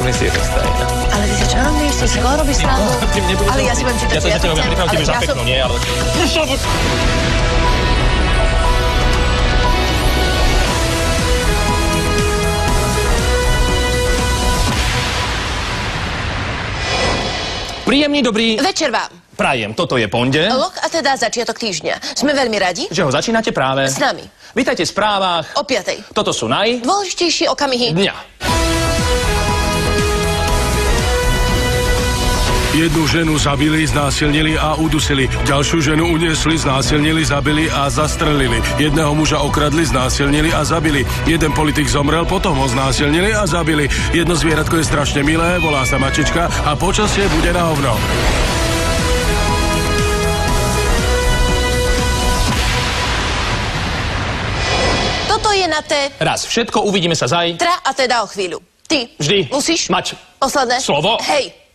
neseriózne tajna. Ale ty sa čo robíš? Ty si koho robíš srandu? Ale ja si budem čítať. Ja sa teba pripravím, tebe za pekno, nie? Ale... Príjemný dobrý večer vám. prajem. Toto je pondelok. A teda začiatok týždňa. Sme veľmi radi, Že ho začínate práve s nami. Vítajte v správach O 5:00. Toto sú Dôležitejšie okamihy dňa. Jednu ženu zabili, znásilnili a udusili. Ďalšiu ženu uniesli, znásilnili, zabili a zastrelili. Jedného muža okradli, znásilnili a zabili. Jeden politik zomrel, potom ho znásilnili a zabili. Jedno zvieratko je strašne milé, volá sa Mačička a počasie bude na hovno. Toto je na té. Raz všetko, uvidíme sa zajtra. A teda o chvíľu. Ty Vždy musíš mať posledné slovo. Hej.